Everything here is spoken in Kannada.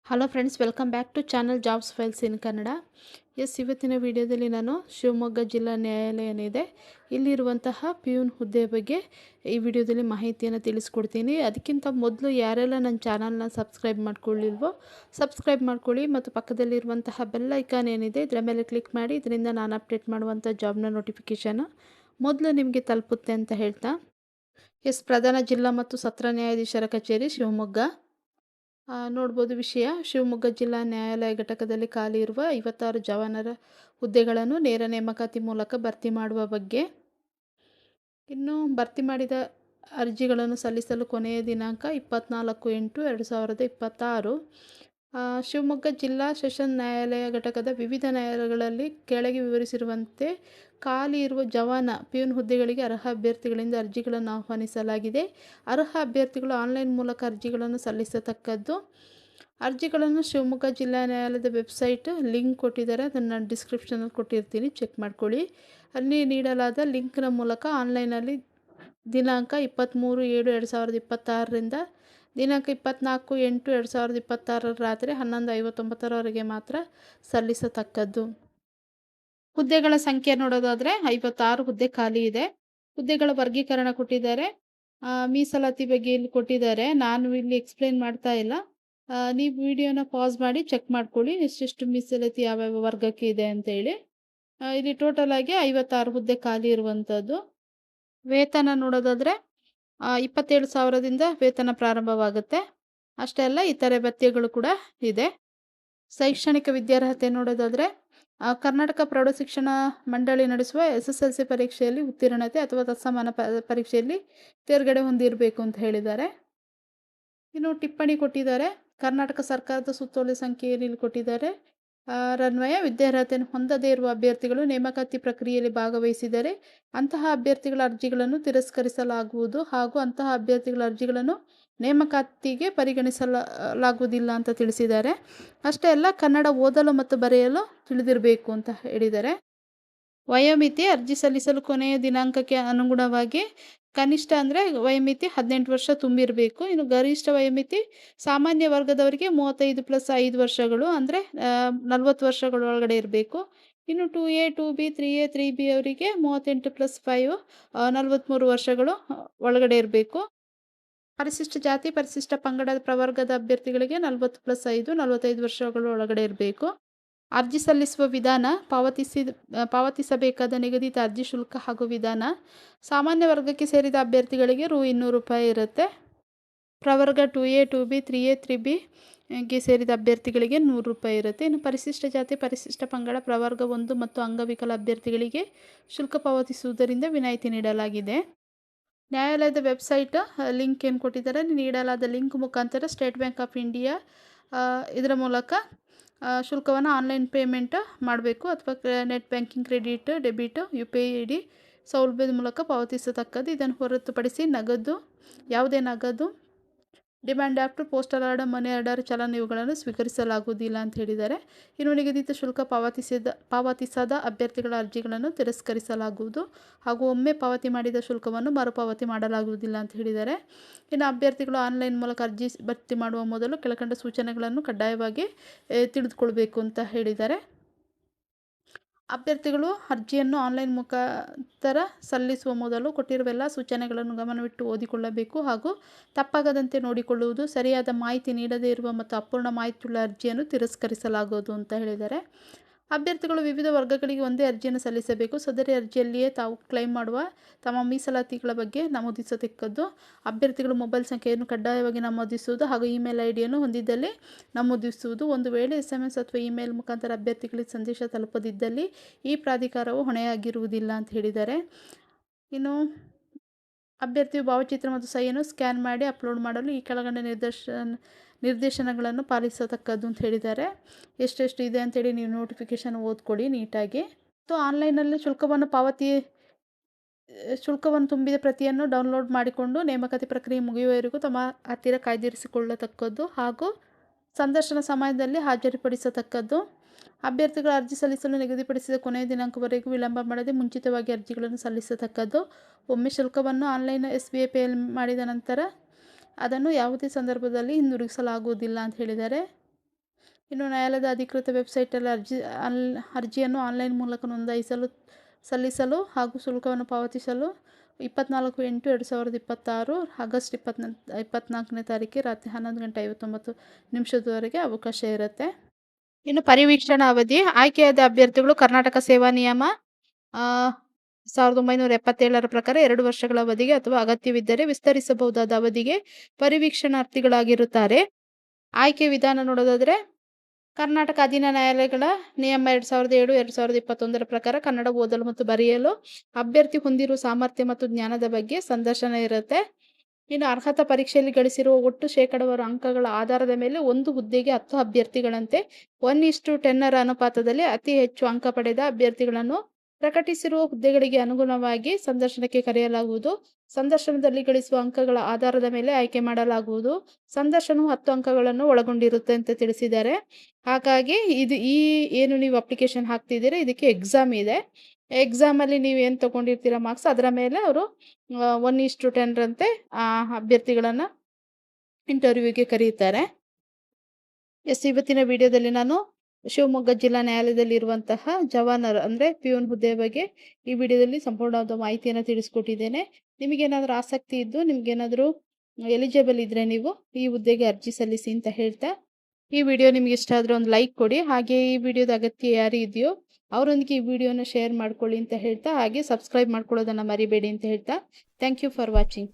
Hello friends, welcome back to channel jobs files in Kannada. ಇವತ್ತಿನ ವಿಡಿಯೋದಲ್ಲಿ ನಾನು ಶಿವಮೊಗ್ಗ ಜಿಲ್ಲಾ ನ್ಯಾಯಾಲಯ ಏನಿದೆ ಇಲ್ಲಿರುವಂತಹ ಪ್ಯೂನ್ ಹುದ್ದೆ ಬಗ್ಗೆ ಈ ವಿಡಿಯೋದಲ್ಲಿ ಮಾಹಿತಿಯನ್ನು ತಿಳಿಸ್ಕೊಡ್ತೀನಿ. ಅದಕ್ಕಿಂತ ಮೊದಲು ಯಾರೆಲ್ಲ ನನ್ನ ಚಾನಲ್ನ ಸಬ್ಸ್ಕ್ರೈಬ್ ಮಾಡ್ಕೊಳ್ಳಿಲ್ವೋ ಸಬ್ಸ್ಕ್ರೈಬ್ ಮಾಡ್ಕೊಳ್ಳಿ ಮತ್ತು ಪಕ್ಕದಲ್ಲಿರುವಂತಹ ಬೆಲ್ ಐಕಾನ್ ಏನಿದೆ ಇದರ ಮೇಲೆ ಕ್ಲಿಕ್ ಮಾಡಿ. ಇದರಿಂದ ನಾನು ಅಪ್ಡೇಟ್ ಮಾಡುವಂಥ ಜಾಬ್ನ ನೋಟಿಫಿಕೇಷನ್ ಮೊದಲು ನಿಮಗೆ ತಲುಪುತ್ತೆ ಅಂತ ಹೇಳ್ತಾ, ಪ್ರಧಾನ ಜಿಲ್ಲಾ ಮತ್ತು ಸತ್ರ ನ್ಯಾಯಾಧೀಶರ ಕಚೇರಿ ಶಿವಮೊಗ್ಗ. ನೋಡ್ಬೋದು ವಿಷಯ. ಶಿವಮೊಗ್ಗ ಜಿಲ್ಲಾ ನ್ಯಾಯಾಲಯ ಘಟಕದಲ್ಲಿ ಖಾಲಿ ಇರುವ 56 ಜವಾನರ ಹುದ್ದೆಗಳನ್ನು ನೇರ ನೇಮಕಾತಿ ಮೂಲಕ ಭರ್ತಿ ಮಾಡುವ ಬಗ್ಗೆ. ಇನ್ನು ಭರ್ತಿ ಮಾಡಿದ ಅರ್ಜಿಗಳನ್ನು ಸಲ್ಲಿಸಲು ಕೊನೆಯ ದಿನಾಂಕ 24/8/2026. ಶಿವಮೊಗ್ಗ ಜಿಲ್ಲಾ ಸೆಷನ್ ನ್ಯಾಯಾಲಯ ಘಟಕದ ವಿವಿಧ ನ್ಯಾಯಾಲಯಗಳಲ್ಲಿ ಕೆಳಗೆ ವಿವರಿಸಿರುವಂತೆ ಖಾಲಿ ಇರುವ ಜವಾನ ಪ್ಯೂನ್ ಹುದ್ದೆಗಳಿಗೆ ಅರ್ಹ ಅಭ್ಯರ್ಥಿಗಳಿಂದ ಅರ್ಜಿಗಳನ್ನು ಆಹ್ವಾನಿಸಲಾಗಿದೆ. ಅರ್ಹ ಅಭ್ಯರ್ಥಿಗಳು ಆನ್ಲೈನ್ ಮೂಲಕ ಅರ್ಜಿಗಳನ್ನು ಸಲ್ಲಿಸತಕ್ಕದ್ದು. ಅರ್ಜಿಗಳನ್ನು ಶಿವಮೊಗ್ಗ ಜಿಲ್ಲಾ ನ್ಯಾಯಾಲಯದ ವೆಬ್ಸೈಟ್ ಲಿಂಕ್ ಕೊಟ್ಟಿದ್ದಾರೆ, ಅದನ್ನು ಡಿಸ್ಕ್ರಿಪ್ಷನಲ್ಲಿ ಕೊಟ್ಟಿರ್ತೀನಿ, ಚೆಕ್ ಮಾಡ್ಕೊಳ್ಳಿ. ಅಲ್ಲಿ ನೀಡಲಾದ ಲಿಂಕ್ನ ಮೂಲಕ ಆನ್ಲೈನಲ್ಲಿ ದಿನಾಂಕ 23/7/2026ರಿಂದ ದಿನಾಂಕ 24/8/2026 ರಾತ್ರಿ 11:59 ಮಾತ್ರ ಸಲ್ಲಿಸತಕ್ಕದ್ದು. ಹುದ್ದೆಗಳ ಸಂಖ್ಯೆ ನೋಡೋದಾದರೆ 56 ಹುದ್ದೆ ಖಾಲಿ ಇದೆ. ಹುದ್ದೆಗಳ ವರ್ಗೀಕರಣ ಕೊಟ್ಟಿದ್ದಾರೆ. ಮೀಸಲಾತಿ ಬಗ್ಗೆ ಇಲ್ಲಿ ಕೊಟ್ಟಿದ್ದಾರೆ. ನಾನು ಇಲ್ಲಿ ಎಕ್ಸ್ಪ್ಲೇನ್ ಮಾಡ್ತಾ ಇಲ್ಲ. ನೀವು ವಿಡಿಯೋನ ಪಾಸ್ ಮಾಡಿ ಚೆಕ್ ಮಾಡ್ಕೊಳ್ಳಿ ಎಷ್ಟೆಷ್ಟು ಮೀಸಲಾತಿ ಯಾವ್ಯಾವ ವರ್ಗಕ್ಕೆ ಇದೆ ಅಂತೇಳಿ. ಇಲ್ಲಿ ಟೋಟಲ್ ಆಗಿ 56 ಹುದ್ದೆ ಖಾಲಿ ಇರುವಂಥದ್ದು. ವೇತನ ನೋಡೋದಾದರೆ 27,000ದಿಂದ ವೇತನ ಪ್ರಾರಂಭವಾಗುತ್ತೆ. ಅಷ್ಟೇ ಅಲ್ಲ, ಇತರೆ ಭತ್ಯೆಗಳು ಕೂಡ ಇದೆ. ಶೈಕ್ಷಣಿಕ ವಿದ್ಯಾರ್ಹತೆ ನೋಡೋದಾದರೆ ಕರ್ನಾಟಕ ಪ್ರೌಢಶಿಕ್ಷಣ ಮಂಡಳಿ ನಡೆಸುವ SSLC ಪರೀಕ್ಷೆಯಲ್ಲಿ ಉತ್ತೀರ್ಣತೆ ಅಥವಾ ತತ್ಸಮಾನ ಪರೀಕ್ಷೆಯಲ್ಲಿ ತೇರ್ಗಡೆ ಹೊಂದಿರಬೇಕು ಅಂತ ಹೇಳಿದ್ದಾರೆ. ಇನ್ನು ಟಿಪ್ಪಣಿ ಕೊಟ್ಟಿದ್ದಾರೆ. ಕರ್ನಾಟಕ ಸರ್ಕಾರದ ಸುತ್ತೋಲೆ ಸಂಖ್ಯೆಯಲ್ಲಿ ಇಲ್ಲಿ ಕೊಟ್ಟಿದ್ದಾರೆ. ರನ್ವಯ ವಿದ್ಯಾರ್ಹತೆಯನ್ನು ಹೊಂದದೇ ಇರುವ ಅಭ್ಯರ್ಥಿಗಳು ನೇಮಕಾತಿ ಪ್ರಕ್ರಿಯೆಯಲ್ಲಿ ಭಾಗವಹಿಸಿದರೆ ಅಂತಹ ಅಭ್ಯರ್ಥಿಗಳ ಅರ್ಜಿಗಳನ್ನು ತಿರಸ್ಕರಿಸಲಾಗುವುದು ಹಾಗೂ ಅಂತಹ ಅಭ್ಯರ್ಥಿಗಳ ಅರ್ಜಿಗಳನ್ನು ನೇಮಕಾತಿಗೆ ಪರಿಗಣಿಸಲಾಗುವುದಿಲ್ಲ ಅಂತ ತಿಳಿಸಿದ್ದಾರೆ. ಅಷ್ಟೇ ಅಲ್ಲ, ಕನ್ನಡ ಓದಲು ಮತ್ತು ಬರೆಯಲು ತಿಳಿದಿರಬೇಕು ಅಂತ ಹೇಳಿದ್ದಾರೆ. ವಯೋಮಿತಿ ಅರ್ಜಿ ಸಲ್ಲಿಸಲು ಕೊನೆಯ ದಿನಾಂಕಕ್ಕೆ ಅನುಗುಣವಾಗಿ ಕನಿಷ್ಠ ಅಂದರೆ ವಯೋಮಿತಿ 18 ವರ್ಷ ತುಂಬಿರಬೇಕು. ಇನ್ನು ಗರಿಷ್ಠ ವಯೋಮಿತಿ ಸಾಮಾನ್ಯ ವರ್ಗದವರಿಗೆ 35+5 ವರ್ಷಗಳು ಅಂದರೆ 40 ವರ್ಷಗಳ ಒಳಗಡೆ ಇರಬೇಕು. ಇನ್ನು 2A 2B 3A 3B ಅವರಿಗೆ 38+5 43 ವರ್ಷಗಳು ಒಳಗಡೆ ಇರಬೇಕು. ಪರಿಶಿಷ್ಟ ಜಾತಿ ಪರಿಶಿಷ್ಟ ಪಂಗಡದ ಪ್ರವರ್ಗದ ಅಭ್ಯರ್ಥಿಗಳಿಗೆ 40+5 45 ವರ್ಷಗಳು ಒಳಗಡೆ ಇರಬೇಕು. ಅರ್ಜಿ ಸಲ್ಲಿಸುವ ವಿಧಾನ ಪಾವತಿಸಬೇಕಾದ ನಿಗದಿತ ಅರ್ಜಿ ಶುಲ್ಕ ಹಾಗೂ ವಿಧಾನ. ಸಾಮಾನ್ಯ ವರ್ಗಕ್ಕೆ ಸೇರಿದ ಅಭ್ಯರ್ಥಿಗಳಿಗೆ ₹200 ಇರುತ್ತೆ. ಪ್ರವರ್ಗ 2A 2B 3A 3Bಗೆ ಸೇರಿದ ಅಭ್ಯರ್ಥಿಗಳಿಗೆ ₹100 ಇರುತ್ತೆ. ಇನ್ನು ಪರಿಶಿಷ್ಟ ಜಾತಿ ಪರಿಶಿಷ್ಟ ಪಂಗಡ ಪ್ರವರ್ಗ 1 ಮತ್ತು ಅಂಗವಿಕಲ ಅಭ್ಯರ್ಥಿಗಳಿಗೆ ಶುಲ್ಕ ಪಾವತಿಸುವುದರಿಂದ ವಿನಾಯಿತಿ ನೀಡಲಾಗಿದೆ. ನ್ಯಾಯಾಲಯದ ವೆಬ್ಸೈಟ್ ಲಿಂಕ್ ಏನು ಕೊಟ್ಟಿದ್ದಾರೆ, ನೀಡಲಾದ ಲಿಂಕ್ ಮುಖಾಂತರ ಸ್ಟೇಟ್ ಬ್ಯಾಂಕ್ ಆಫ್ ಇಂಡಿಯಾ ಇದರ ಮೂಲಕ ಶುಲ್ಕವನ್ನು ಆನ್ಲೈನ್ ಪೇಮೆಂಟ್ ಮಾಡಬೇಕು ಅಥವಾ net banking, credit, debit, UPI ಸೌಲಭ್ಯದ ಮೂಲಕ ಪಾವತಿಸತಕ್ಕದ್ದು. ಇದನ್ನು ಹೊರತುಪಡಿಸಿ ಯಾವುದೇ ನಗದು, demand draft, postal order, money order, challan ಇವುಗಳನ್ನು ಸ್ವೀಕರಿಸಲಾಗುವುದಿಲ್ಲ ಅಂತ ಹೇಳಿದ್ದಾರೆ. ಇನ್ನು ನಿಗದಿತ ಶುಲ್ಕ ಪಾವತಿಸದ ಅಭ್ಯರ್ಥಿಗಳ ಅರ್ಜಿಗಳನ್ನು ತಿರಸ್ಕರಿಸಲಾಗುವುದು ಹಾಗೂ ಒಮ್ಮೆ ಪಾವತಿ ಮಾಡಿದ ಶುಲ್ಕವನ್ನು ಮರುಪಾವತಿ ಮಾಡಲಾಗುವುದಿಲ್ಲ ಅಂತ ಹೇಳಿದ್ದಾರೆ. ಇನ್ನು ಅಭ್ಯರ್ಥಿಗಳು ಆನ್ಲೈನ್ ಮೂಲಕ ಅರ್ಜಿ ಭರ್ತಿ ಮಾಡುವ ಮೊದಲು ಕೆಳಕಂಡ ಸೂಚನೆಗಳನ್ನು ಕಡ್ಡಾಯವಾಗಿ ತಿಳಿದುಕೊಳ್ಬೇಕು ಅಂತ ಹೇಳಿದ್ದಾರೆ. ಅಭ್ಯರ್ಥಿಗಳು ಅರ್ಜಿಯನ್ನು ಆನ್ಲೈನ್ ಮುಖಾಂತರ ಸಲ್ಲಿಸುವ ಮೊದಲು ಕೊಟ್ಟಿರುವ ಎಲ್ಲ ಸೂಚನೆಗಳನ್ನು ಗಮನವಿಟ್ಟು ಓದಿಕೊಳ್ಳಬೇಕು ಹಾಗೂ ತಪ್ಪಾಗದಂತೆ ನೋಡಿಕೊಳ್ಳುವುದು. ಸರಿಯಾದ ಮಾಹಿತಿ ನೀಡದೇ ಇರುವ ಮತ್ತು ಅಪೂರ್ಣ ಮಾಹಿತಿಯುಳ್ಳ ಅರ್ಜಿಯನ್ನು ತಿರಸ್ಕರಿಸಲಾಗುವುದು ಅಂತ ಹೇಳಿದ್ದಾರೆ. ಅಭ್ಯರ್ಥಿಗಳು ವಿವಿಧ ವರ್ಗಗಳಿಗೆ ಒಂದೇ ಅರ್ಜಿಯನ್ನು ಸಲ್ಲಿಸಬೇಕು. ಸದರಿ ಅರ್ಜಿಯಲ್ಲಿಯೇ ತಾವು ಕ್ಲೈಮ್ ಮಾಡುವ ತಮ್ಮ ಮೀಸಲಾತಿಗಳ ಬಗ್ಗೆ ನಮೂದಿಸತಕ್ಕದ್ದು. ಅಭ್ಯರ್ಥಿಗಳು ಮೊಬೈಲ್ ಸಂಖ್ಯೆಯನ್ನು ಕಡ್ಡಾಯವಾಗಿ ನಮೂದಿಸುವುದು ಹಾಗೂ ಇಮೇಲ್ ಐಡಿಯನ್ನು ಹೊಂದಿದ್ದಲ್ಲಿ ನಮೂದಿಸುವುದು. ಒಂದು ವೇಳೆ SMS ಅಥವಾ ಇಮೇಲ್ ಮುಖಾಂತರ ಅಭ್ಯರ್ಥಿಗಳಿಗೆ ಸಂದೇಶ ತಲುಪದಿದ್ದಲ್ಲಿ ಈ ಪ್ರಾಧಿಕಾರವು ಹೊಣೆಯಾಗಿರುವುದಿಲ್ಲ ಅಂತ ಹೇಳಿದ್ದಾರೆ. ಇನ್ನು ಅಭ್ಯರ್ಥಿಯು ಭಾವಚಿತ್ರ ಮತ್ತು ಸಹಿಯನ್ನು ಸ್ಕ್ಯಾನ್ ಮಾಡಿ ಅಪ್ಲೋಡ್ ಮಾಡಲು ಈ ಕೆಳಗಂಡ ನಿರ್ದೇಶನಗಳನ್ನು ಪಾಲಿಸತಕ್ಕದ್ದು ಅಂತ ಹೇಳಿದ್ದಾರೆ. ಎಷ್ಟೆಷ್ಟು ಇದೆ ಅಂತೇಳಿ ನೀವು ನೋಟಿಫಿಕೇಷನ್ ಓದ್ಕೊಡಿ ನೀಟಾಗಿ. ಮತ್ತು ಆನ್ಲೈನಲ್ಲಿ ಶುಲ್ಕವನ್ನು ತುಂಬಿದ ಪ್ರತಿಯನ್ನು ಡೌನ್ಲೋಡ್ ಮಾಡಿಕೊಂಡು ನೇಮಕಾತಿ ಪ್ರಕ್ರಿಯೆ ಮುಗಿಯುವವರೆಗೂ ತಮ್ಮ ಹತ್ತಿರ ಕಾಯ್ದಿರಿಸಿಕೊಳ್ಳತಕ್ಕದ್ದು ಹಾಗೂ ಸಂದರ್ಶನ ಸಮಯದಲ್ಲಿ ಹಾಜರುಪಡಿಸತಕ್ಕದ್ದು. ಅಭ್ಯರ್ಥಿಗಳ ಅರ್ಜಿ ಸಲ್ಲಿಸಲು ನಿಗದಿಪಡಿಸಿದ ಕೊನೆಯ ದಿನಾಂಕವರೆಗೂ ವಿಳಂಬ ಮಾಡದೆ ಮುಂಚಿತವಾಗಿ ಅರ್ಜಿಗಳನ್ನು ಸಲ್ಲಿಸತಕ್ಕದ್ದು. ಒಮ್ಮೆ ಶುಲ್ಕವನ್ನು ಆನ್ಲೈನ್ SBI ಪೇ ಮಾಡಿದ ನಂತರ ಅದನ್ನು ಯಾವುದೇ ಸಂದರ್ಭದಲ್ಲಿ ಹಿಂದಿರುಗಿಸಲಾಗುವುದಿಲ್ಲ ಅಂತ ಹೇಳಿದ್ದಾರೆ. ಇನ್ನು ನ್ಯಾಯಾಲಯದ ಅಧಿಕೃತ ವೆಬ್ಸೈಟಲ್ಲಿ ಅರ್ಜಿಯನ್ನು ಆನ್ಲೈನ್ ಮೂಲಕ ಸಲ್ಲಿಸಲು ಹಾಗೂ ಶುಲ್ಕವನ್ನು ಪಾವತಿಸಲು 24/8/2026 ಆಗಸ್ಟ್ 24ನೇ ತಾರೀಕಿಗೆ ರಾತ್ರಿ 11:59 ಅವಕಾಶ ಇರುತ್ತೆ. ಇನ್ನು ಪರಿವೀಕ್ಷಣಾ ಅವಧಿ ಆಯ್ಕೆಯಾದ ಅಭ್ಯರ್ಥಿಗಳು ಕರ್ನಾಟಕ ಸೇವಾ ನಿಯಮ 1977 ಪ್ರಕಾರ 2 ವರ್ಷಗಳ ಅವಧಿಗೆ ಅಥವಾ ಅಗತ್ಯವಿದ್ದರೆ ವಿಸ್ತರಿಸಬಹುದಾದ ಅವಧಿಗೆ ಪರಿವೀಕ್ಷಣಾರ್ಥಿಗಳಾಗಿರುತ್ತಾರೆ. ಆಯ್ಕೆ ವಿಧಾನ ನೋಡೋದಾದರೆ ಕರ್ನಾಟಕ ಅಧೀನ ನ್ಯಾಯಾಲಯಗಳ ನಿಯಮ 2007 2021 ಪ್ರಕಾರ ಕನ್ನಡ ಓದಲು ಮತ್ತು ಬರೆಯಲು ಅಭ್ಯರ್ಥಿ ಹೊಂದಿರುವ ಸಾಮರ್ಥ್ಯ ಮತ್ತು ಜ್ಞಾನದ ಬಗ್ಗೆ ಸಂದರ್ಶನ ಇರುತ್ತೆ. ಇನ್ನು ಅರ್ಹತಾ ಪರೀಕ್ಷೆಯಲ್ಲಿ ಗಳಿಸಿರುವ ಒಟ್ಟು ಶೇಕಡಾವಾರು ಅಂಕಗಳ ಆಧಾರದ ಮೇಲೆ ಒಂದು ಹುದ್ದೆಗೆ 10 ಅಭ್ಯರ್ಥಿಗಳಂತೆ 1:10 ಅನುಪಾತದಲ್ಲಿ ಅತಿ ಹೆಚ್ಚು ಅಂಕ ಪಡೆದ ಅಭ್ಯರ್ಥಿಗಳನ್ನು ಪ್ರಕಟಿಸಿರುವ ಹುದ್ದೆಗಳಿಗೆ ಅನುಗುಣವಾಗಿ ಸಂದರ್ಶನಕ್ಕೆ ಕರೆಯಲಾಗುವುದು. ಸಂದರ್ಶನದಲ್ಲಿ ಗಳಿಸುವ ಅಂಕಗಳ ಆಧಾರದ ಮೇಲೆ ಆಯ್ಕೆ ಮಾಡಲಾಗುವುದು. ಸಂದರ್ಶನವು 10 ಅಂಕಗಳನ್ನು ಒಳಗೊಂಡಿರುತ್ತೆ ಅಂತ ತಿಳಿಸಿದ್ದಾರೆ. ಹಾಗಾಗಿ ಏನು ನೀವು ಅಪ್ಲಿಕೇಶನ್ ಹಾಕ್ತಿದ್ದೀರಾ ಇದಕ್ಕೆ ಎಕ್ಸಾಮ್ ಇದೆ. ಎಕ್ಸಾಮಲ್ಲಿ ನೀವು ಏನು ತೊಗೊಂಡಿರ್ತೀರ ಮಾರ್ಕ್ಸ್ ಅದರ ಮೇಲೆ ಅವರು 1:10 ಆ ಅಭ್ಯರ್ಥಿಗಳನ್ನು ಇಂಟರ್ವ್ಯೂಗೆ ಕರೆಯುತ್ತಾರೆ. ಇವತ್ತಿನ ವಿಡಿಯೋದಲ್ಲಿ ನಾನು ಶಿವಮೊಗ್ಗ ಜಿಲ್ಲಾ ನ್ಯಾಯಾಲಯದಲ್ಲಿ ಇರುವಂತಹ ಜವಾನರ್ ಅಂದರೆ ಪಿಯೂನ್ ಹುದ್ದೆ ಬಗ್ಗೆ ಈ ವಿಡಿಯೋದಲ್ಲಿ ಸಂಪೂರ್ಣವಾದ ಮಾಹಿತಿಯನ್ನು ತಿಳಿಸ್ಕೊಟ್ಟಿದ್ದೇನೆ. ನಿಮಗೇನಾದರೂ ಆಸಕ್ತಿ ಇದ್ದು ನಿಮಗೇನಾದರೂ ಎಲಿಜಿಬಲ್ ಇದ್ದರೆ ನೀವು ಈ ಹುದ್ದೆಗೆ ಅರ್ಜಿ ಸಲ್ಲಿಸಿ ಅಂತ ಹೇಳ್ತಾ, ಈ ವಿಡಿಯೋ ನಿಮಗೆ ಇಷ್ಟ ಆದರೆ ಒಂದು ಲೈಕ್ ಕೊಡಿ. ಹಾಗೆ ಈ ವಿಡಿಯೋದ ಅಗತ್ಯ ಯಾರು ಇದೆಯೋ ಅವರೊಂದಿಗೆ ಈ ವಿಡಿಯೋನ ಶೇರ್ ಮಾಡ್ಕೊಳ್ಳಿ ಅಂತ ಹೇಳ್ತಾ, ಹಾಗೆ ಸಬ್ಸ್ಕ್ರೈಬ್ ಮಾಡ್ಕೊಳ್ಳೋದನ್ನು ಮರಿಬೇಡಿ ಅಂತ ಹೇಳ್ತಾ, ಥ್ಯಾಂಕ್ ಯು ಫಾರ್ ವಾಚಿಂಗ್.